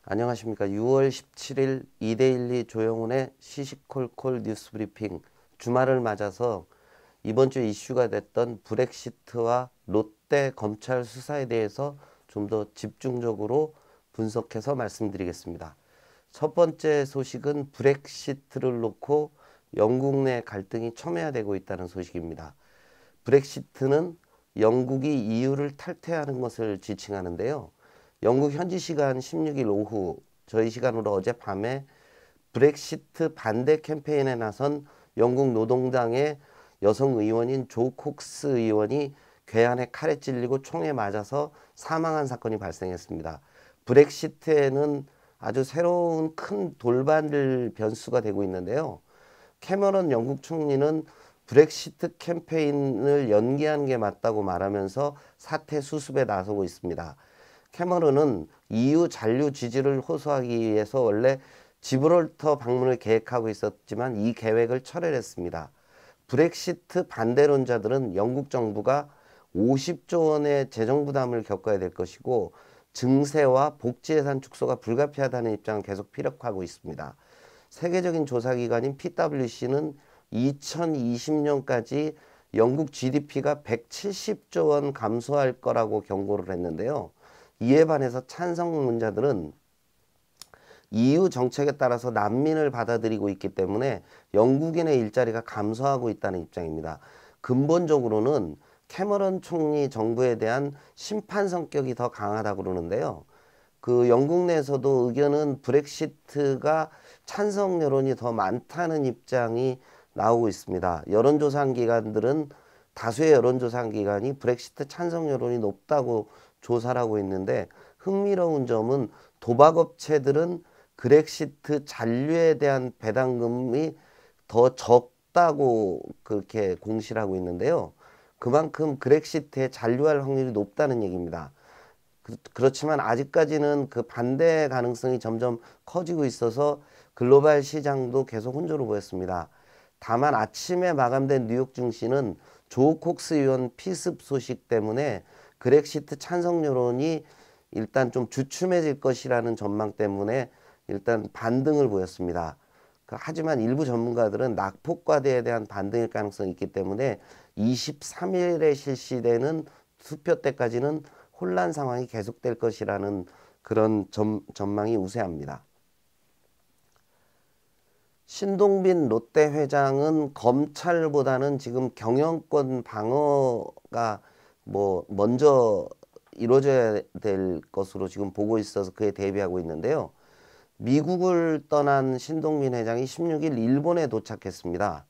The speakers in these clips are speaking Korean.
안녕하십니까. 6월 17일 이데일리 조영훈의 시시콜콜 뉴스브리핑 주말을 맞아서 이번 주 이슈가 됐던 브렉시트와 롯데 검찰 수사에 대해서 좀 더 집중적으로 분석해서 말씀드리겠습니다. 첫 번째 소식은 브렉시트를 놓고 영국 내 갈등이 첨예화되고 있다는 소식입니다. 브렉시트는 영국이 EU를 탈퇴하는 것을 지칭하는데요. 영국 현지 시간 16일 오후, 저희 시간으로 어젯밤에 브렉시트 반대 캠페인에 나선 영국 노동당의 여성 의원인 조 콕스 의원이 괴한에 칼에 찔리고 총에 맞아서 사망한 사건이 발생했습니다. 브렉시트에는 아주 새로운 큰 돌발 변수가 되고 있는데요. 캐머런 영국 총리는 브렉시트 캠페인을 연기하는 게 맞다고 말하면서 사태 수습에 나서고 있습니다. 캐머런은 EU 잔류 지지를 호소하기 위해서 원래 지브롤터 방문을 계획하고 있었지만 이 계획을 철회했습니다. 브렉시트 반대론자들은 영국 정부가 50조 원의 재정 부담을 겪어야 될 것이고 증세와 복지 예산 축소가 불가피하다는 입장을 계속 피력하고 있습니다. 세계적인 조사기관인 PwC는 2020년까지 영국 GDP가 170조 원 감소할 거라고 경고를 했는데요. 이에 반해서 찬성론자들은 EU 정책에 따라서 난민을 받아들이고 있기 때문에 영국인의 일자리가 감소하고 있다는 입장입니다. 근본적으로는 캐머런 총리 정부에 대한 심판 성격이 더 강하다고 그러는데요. 그 영국 내에서도 의견은 브렉시트가 찬성 여론이 더 많다는 입장이 나오고 있습니다. 여론조사 기관들은 다수의 여론조사 기관이 브렉시트 찬성 여론이 높다고 조사를 하고 있는데 흥미로운 점은 도박업체들은 브렉시트 잔류에 대한 배당금이 더 적다고 그렇게 공시를 하고 있는데요. 그만큼 브렉시트에 잔류할 확률이 높다는 얘기입니다. 그렇지만 아직까지는 그 반대 가능성이 점점 커지고 있어서 글로벌 시장도 계속 혼조를 보였습니다. 다만 아침에 마감된 뉴욕 증시는 조 콕스 의원 피습 소식 때문에 브렉시트 찬성 여론이 일단 좀 주춤해질 것이라는 전망 때문에 일단 반등을 보였습니다. 하지만 일부 전문가들은 낙폭과대에 대한 반등일 가능성이 있기 때문에 23일에 실시되는 투표 때까지는 혼란 상황이 계속될 것이라는 그런 전망이 우세합니다. 신동빈 롯데 회장은 검찰보다는 지금 경영권 방어가 먼저 이루어져야 될 것으로 지금 보고 있어서 그에 대비하고 있는데요. 미국을 떠난 신동빈 회장이 16일 일본에 도착했습니다.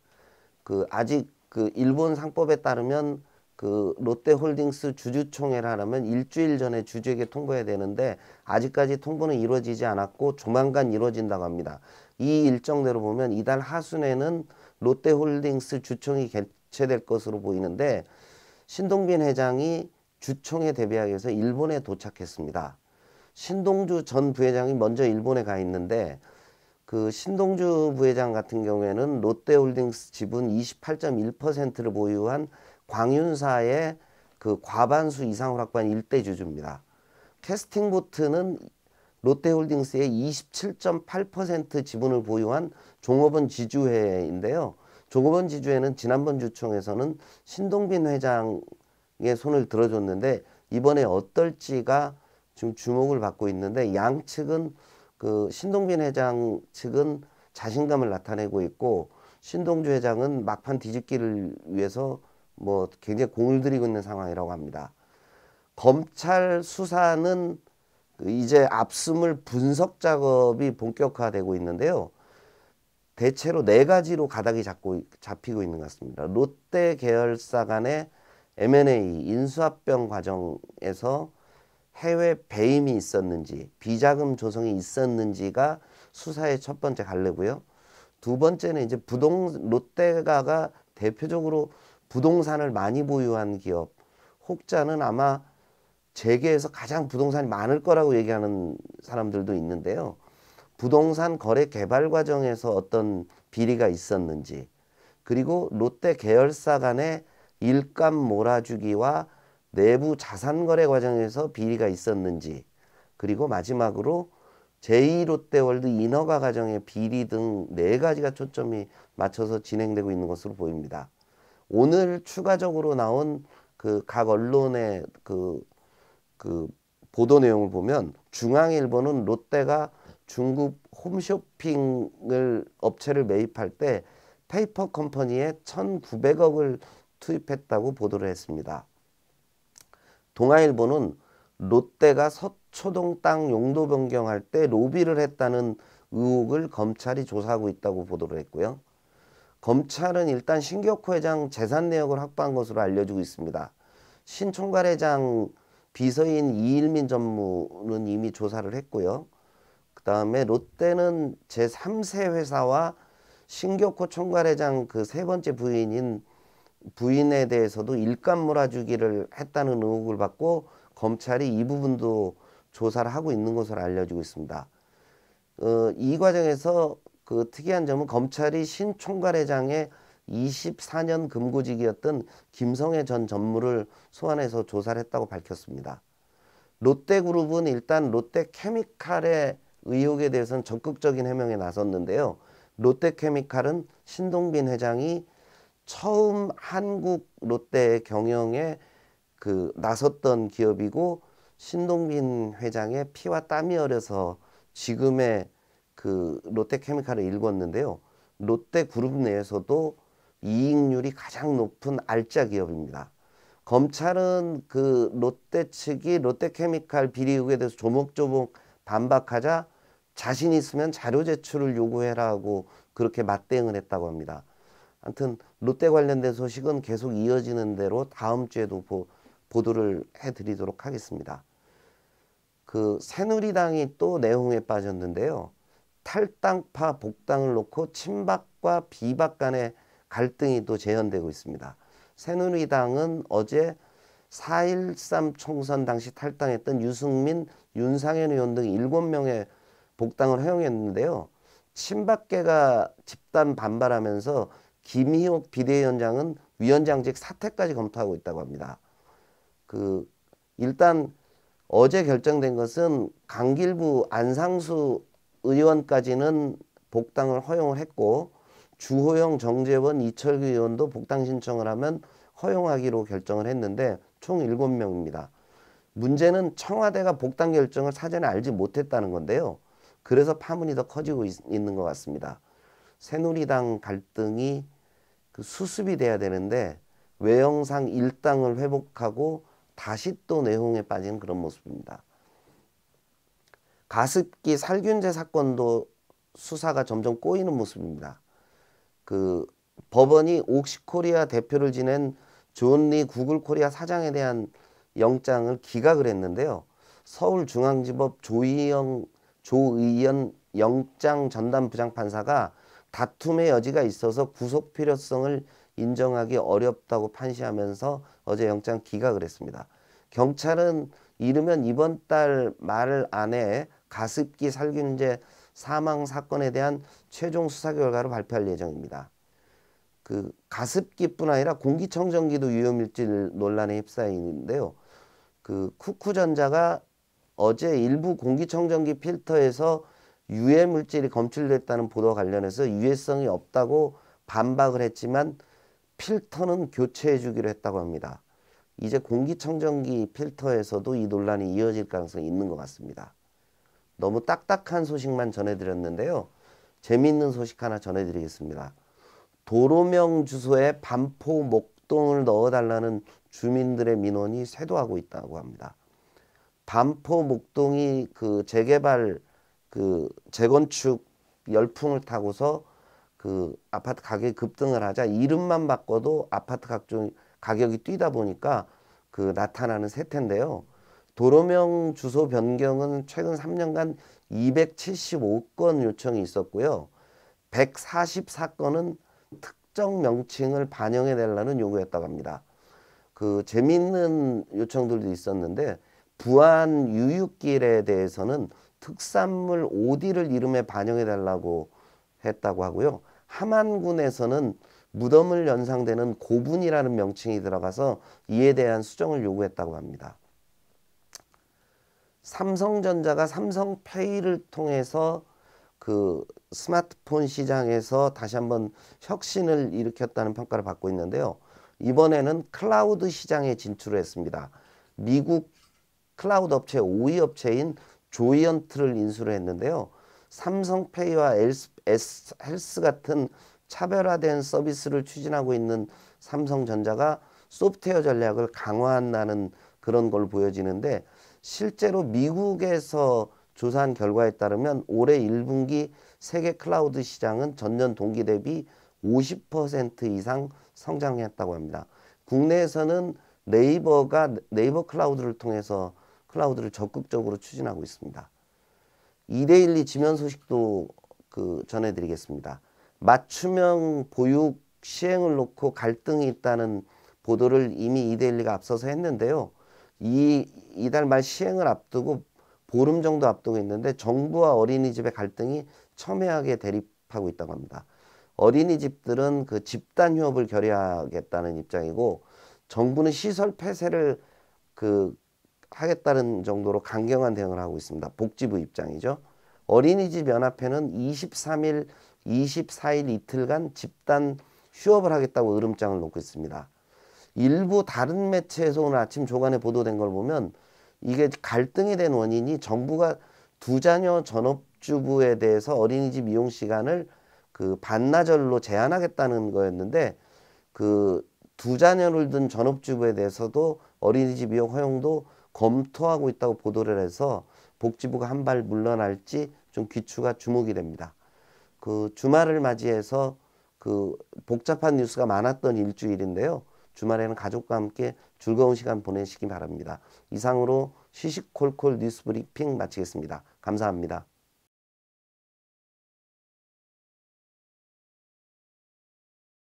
아직 일본 상법에 따르면 롯데홀딩스 주주총회를 하려면 일주일 전에 주주에게 통보해야 되는데 아직까지 통보는 이루어지지 않았고 조만간 이루어진다고 합니다. 이 일정대로 보면 이달 하순에는 롯데홀딩스 주총이 개최될 것으로 보이는데 신동빈 회장이 주총에 대비하기 위해서 일본에 도착했습니다. 신동주 전 부회장이 먼저 일본에 가 있는데 신동주 부회장 같은 경우에는 롯데홀딩스 지분 28.1%를 보유한 광윤사의 과반수 이상을 확보한 일대 주주입니다. 캐스팅보트는 롯데홀딩스의 27.8% 지분을 보유한 종업원 지주회인데요. 종업원 지주회는 지난번 주총에서는 신동빈 회장의 손을 들어줬는데 이번에 어떨지가 지금 주목을 받고 있는데 양측은 신동빈 회장 측은 자신감을 나타내고 있고 신동주 회장은 막판 뒤집기를 위해서 굉장히 공을 들이고 있는 상황이라고 합니다. 검찰 수사는 이제 압수물 분석 작업이 본격화되고 있는데요. 대체로 네 가지로 가닥이 잡히고 있는 것 같습니다. 롯데 계열사 간의 M&A 인수합병 과정에서 해외 배임이 있었는지 비자금 조성이 있었는지가 수사의 첫 번째 갈래고요. 두 번째는 이제 롯데가가 대표적으로 부동산을 많이 보유한 기업. 혹자는 아마 재계에서 가장 부동산이 많을 거라고 얘기하는 사람들도 있는데요. 부동산 거래 개발 과정에서 어떤 비리가 있었는지, 그리고 롯데 계열사 간의 일감 몰아주기와 내부 자산 거래 과정에서 비리가 있었는지, 그리고 마지막으로 제2롯데월드 인허가 과정의 비리 등 4가지가 초점이 맞춰서 진행되고 있는 것으로 보입니다. 오늘 추가적으로 나온 그 각 언론의 그 보도 내용을 보면 중앙일보는 롯데가 중국 홈쇼핑을 업체를 매입할 때 페이퍼 컴퍼니에 1,900억을 투입했다고 보도를 했습니다. 동아일보는 롯데가 서초동 땅 용도 변경할 때 로비를 했다는 의혹을 검찰이 조사하고 있다고 보도를 했고요. 검찰은 일단 신격호 회장 재산 내역을 확보한 것으로 알려지고 있습니다. 신 총괄회장 비서인 이일민 전무는 이미 조사를 했고요. 그 다음에 롯데는 제3세 회사와 신격호 총괄회장 그 세 번째 부인에 대해서도 일감 몰아주기를 했다는 의혹을 받고 검찰이 이 부분도 조사를 하고 있는 것으로 알려지고 있습니다. 이 과정에서 그 특이한 점은 검찰이 신 총괄회장의 24년 금고직이었던 김성애 전 전무를 소환해서 조사를 했다고 밝혔습니다. 롯데그룹은 일단 롯데케미칼의 의혹에 대해서는 적극적인 해명에 나섰는데요. 롯데케미칼은 신동빈 회장이 처음 한국 롯데 경영에 나섰던 기업이고 신동빈 회장의 피와 땀이 어려서 지금의 롯데케미칼을 일궜는데요. 롯데그룹 내에서도 이익률이 가장 높은 알짜 기업입니다. 검찰은 롯데 측이 롯데케미칼 비리 의혹에 대해서 조목조목 반박하자 자신 있으면 자료 제출을 요구해라고 그렇게 맞대응을 했다고 합니다. 아무튼 롯데 관련된 소식은 계속 이어지는 대로 다음 주에도 보도를 해드리도록 하겠습니다. 새누리당이 또 내홍에 빠졌는데요. 탈당파 복당을 놓고 친박과 비박 간의 갈등이 또 재현되고 있습니다. 새누리당은 어제 4.13 총선 당시 탈당했던 유승민, 윤상현 의원 등 7명의 복당을 허용했는데요. 친박계가 집단 반발하면서 김희옥 비대위원장은 위원장직 사퇴까지 검토하고 있다고 합니다. 일단 어제 결정된 것은 강길부 안상수 의원까지는 복당을 허용을 했고 주호영, 정재원, 이철규 의원도 복당 신청을 하면 허용하기로 결정을 했는데 총 7명입니다. 문제는 청와대가 복당 결정을 사전에 알지 못했다는 건데요. 그래서 파문이 더 커지고 있는 것 같습니다. 새누리당 갈등이 수습이 돼야 되는데 외형상 일당을 회복하고 다시 또 내홍에 빠진 그런 모습입니다. 가습기 살균제 사건도 수사가 점점 꼬이는 모습입니다. 법원이 옥시코리아 대표를 지낸 존 리 구글코리아 사장에 대한 영장을 기각을 했는데요. 서울중앙지법 조의연 영장 전담 부장판사가 다툼의 여지가 있어서 구속 필요성을 인정하기 어렵다고 판시하면서 어제 영장 기각을 했습니다. 경찰은 이르면 이번 달 말 안에 가습기 살균제 사망 사건에 대한 최종 수사 결과를 발표할 예정입니다. 가습기뿐 아니라 공기청정기도 위험물질 논란에 휩싸이는데요. 쿠쿠전자가 어제 일부 공기청정기 필터에서 유해 물질이 검출됐다는 보도와 관련해서 유해성이 없다고 반박을 했지만 필터는 교체해 주기로 했다고 합니다. 이제 공기청정기 필터에서도 이 논란이 이어질 가능성이 있는 것 같습니다. 너무 딱딱한 소식만 전해드렸는데요. 재미있는 소식 하나 전해드리겠습니다. 도로명 주소에 반포 목동을 넣어달라는 주민들의 민원이 쇄도하고 있다고 합니다. 반포 목동이 재개발 재건축 열풍을 타고서 아파트 가격이 급등을 하자 이름만 바꿔도 아파트 가격이 뛰다 보니까 나타나는 세태인데요. 도로명 주소 변경은 최근 3년간 275건 요청이 있었고요. 144건은 특정 명칭을 반영해 달라는 요구였다고 합니다. 재미있는 요청들도 있었는데 부안 유육길에 대해서는 특산물 오디를 이름에 반영해 달라고 했다고 하고요. 함안군에서는 무덤을 연상되는 고분이라는 명칭이 들어가서 이에 대한 수정을 요구했다고 합니다. 삼성전자가 삼성페이를 통해서 그 스마트폰 시장에서 다시 한번 혁신을 일으켰다는 평가를 받고 있는데요. 이번에는 클라우드 시장에 진출을 했습니다. 미국 클라우드 업체 5위 업체인 조이언트를 인수를 했는데요. 삼성페이와 헬스 같은 차별화된 서비스를 추진하고 있는 삼성전자가 소프트웨어 전략을 강화한다는 그런 걸 보여지는데, 실제로 미국에서 조사한 결과에 따르면 올해 1분기 세계 클라우드 시장은 전년 동기 대비 50% 이상 성장했다고 합니다. 국내에서는 네이버가 네이버 클라우드를 통해서 클라우드를 적극적으로 추진하고 있습니다. 이데일리 지면 소식도 전해드리겠습니다. 맞춤형 보육 시행을 놓고 갈등이 있다는 보도를 이미 이데일리가 앞서서 했는데요. 이달 말 시행을 앞두고 보름 정도 앞두고 있는데 정부와 어린이집의 갈등이 첨예하게 대립하고 있다고 합니다. 어린이집들은 그 집단 휴업을 결의하겠다는 입장이고, 정부는 시설 폐쇄를 하겠다는 정도로 강경한 대응을 하고 있습니다. 복지부 입장이죠. 어린이집 연합회는 23일, 24일 이틀간 집단 휴업을 하겠다고 으름장을 놓고 있습니다. 일부 다른 매체에서 오늘 아침 조간에 보도된 걸 보면 이게 갈등이 된 원인이 정부가 두 자녀 전업주부에 대해서 어린이집 이용 시간을 반나절로 제한하겠다는 거였는데, 두 자녀를 둔 전업주부에 대해서도 어린이집 이용 허용도 검토하고 있다고 보도를 해서 복지부가 한 발 물러날지 좀 귀추가 주목이 됩니다. 주말을 맞이해서 복잡한 뉴스가 많았던 일주일인데요. 주말에는 가족과 함께 즐거운 시간 보내시기 바랍니다. 이상으로 시시콜콜 뉴스 브리핑 마치겠습니다. 감사합니다.